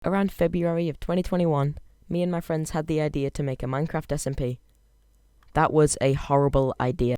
Around February of 2021, me and my friends had the idea to make a Minecraft SMP. That was a horrible idea.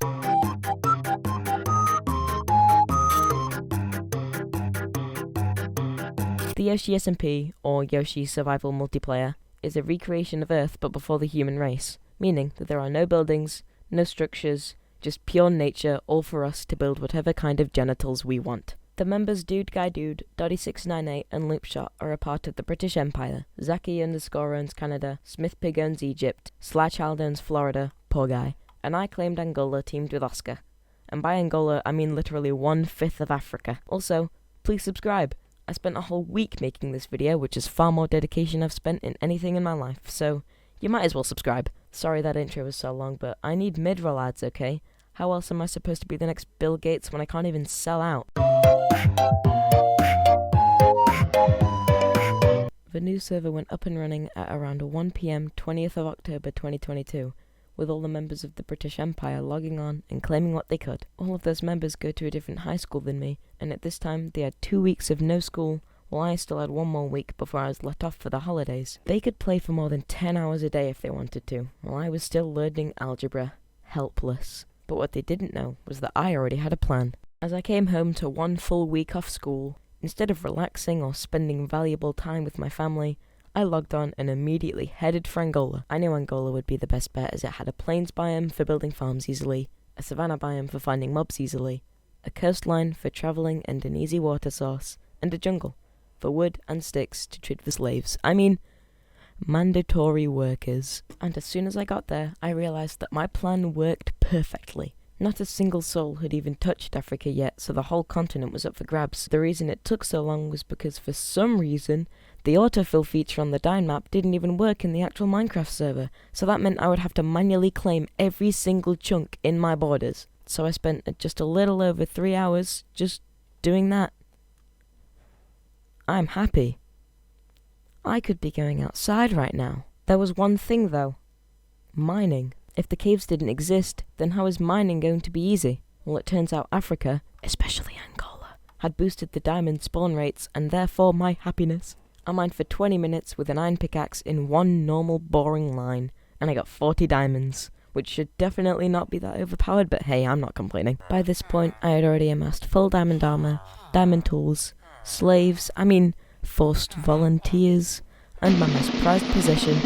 The Yoshi SMP, or Yoshi Survival Multiplayer, is a recreation of Earth but before the human race, meaning that there are no buildings, no structures, just pure nature, all for us to build whatever kind of genitals we want. The members Dude Guy Dude, Dotty698 and Loopshot are a part of the British Empire. Zaki_ owns Canada, Smith Pig owns Egypt, Slychild owns Florida, poor guy, and I claimed Angola teamed with Oscar. And by Angola, I mean literally 1/5 of Africa. Also, please subscribe. I spent a whole week making this video, which is far more dedication I've spent in anything in my life, so you might as well subscribe. Sorry that intro was so long, but I need mid-roll ads, okay? How else am I supposed to be the next Bill Gates when I can't even sell out? The new server went up and running at around 1 PM 20th of October 2022, with all the members of the British Empire logging on and claiming what they could. All of those members go to a different high school than me, and at this time they had 2 weeks of no school, while I still had 1 more week before I was let off for the holidays. They could play for more than 10 hours a day if they wanted to, while I was still learning algebra. Helpless. But what they didn't know was that I already had a plan. As I came home to 1 full week off school, instead of relaxing or spending valuable time with my family, I logged on and immediately headed for Angola. I knew Angola would be the best bet as it had a plains biome for building farms easily, a savanna biome for finding mobs easily, a coastline for travelling and an easy water source, and a jungle for wood and sticks to trade for slaves. I mean, mandatory workers. And as soon as I got there, I realised that my plan worked perfectly. Not a single soul had even touched Africa yet, so the whole continent was up for grabs. The reason it took so long was because for some reason, the autofill feature on the Dyn map didn't even work in the actual Minecraft server, so that meant I would have to manually claim every single chunk in my borders. So I spent just a little over 3 hours just doing that. I'm happy. I could be going outside right now. There was one thing though. Mining. If the caves didn't exist, then how is mining going to be easy? Well, it turns out Africa, especially Angola, had boosted the diamond spawn rates and therefore my happiness. I mined for 20 minutes with an iron pickaxe in 1 normal boring line, and I got 40 diamonds, which should definitely not be that overpowered, but hey, I'm not complaining. By this point, I had already amassed full diamond armor, diamond tools, slaves, forced volunteers, and my most prized possession,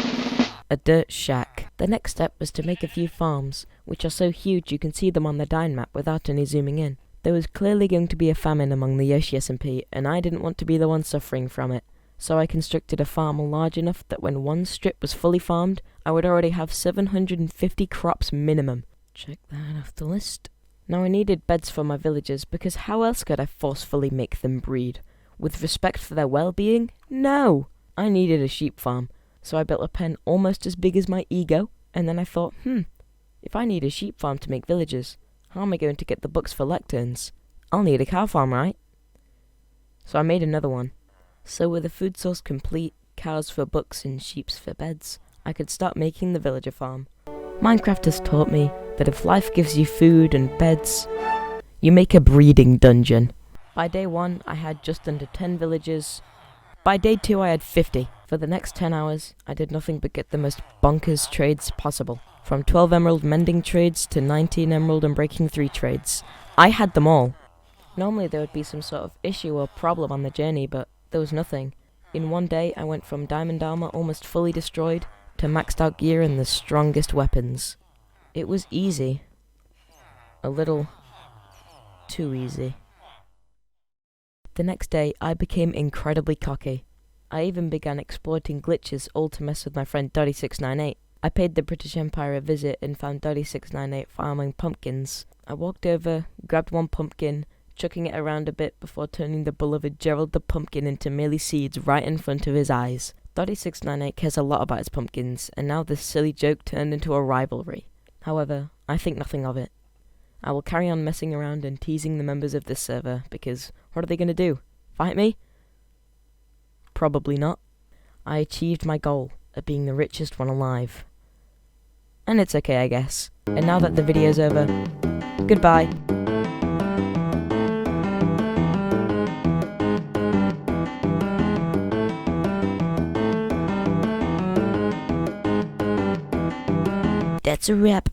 a dirt shack. The next step was to make a few farms, which are so huge you can see them on the Dyn map without any zooming in. There was clearly going to be a famine among the Yoshi SMP, and I didn't want to be the one suffering from it. So I constructed a farm large enough that when 1 strip was fully farmed, I would already have 750 crops minimum. Check that off the list. Now I needed beds for my villagers, because how else could I forcefully make them breed? With respect for their well-being? No! I needed a sheep farm, so I built a pen almost as big as my ego, and then I thought, if I need a sheep farm to make villagers, how am I going to get the books for lecterns? I'll need a cow farm, right? So I made another one. So with a food source complete, cows for books and sheeps for beds, I could start making the villager farm. Minecraft has taught me that if life gives you food and beds, you make a breeding dungeon. By day 1, I had just under 10 villagers. By day 2, I had 50. For the next 10 hours, I did nothing but get the most bonkers trades possible. From 12 emerald mending trades to 19 emerald and breaking 3 trades. I had them all. Normally there would be some sort of issue or problem on the journey, but there was nothing. In 1 day, I went from diamond armor almost fully destroyed to maxed out gear and the strongest weapons. It was easy. A little too easy. The next day, I became incredibly cocky. I even began exploiting glitches all to mess with my friend Dotty698. I paid the British Empire a visit and found Dotty698 farming pumpkins. I walked over, grabbed 1 pumpkin, chucking it around a bit before turning the beloved Gerald the Pumpkin into merely seeds right in front of his eyes. Dotty698 cares a lot about his pumpkins, and now this silly joke turned into a rivalry. However, I think nothing of it. I will carry on messing around and teasing the members of this server, because what are they going to do? Fight me? Probably not. I achieved my goal of being the richest one alive. And it's okay, I guess. And now that the video's over, goodbye. That's a wrap.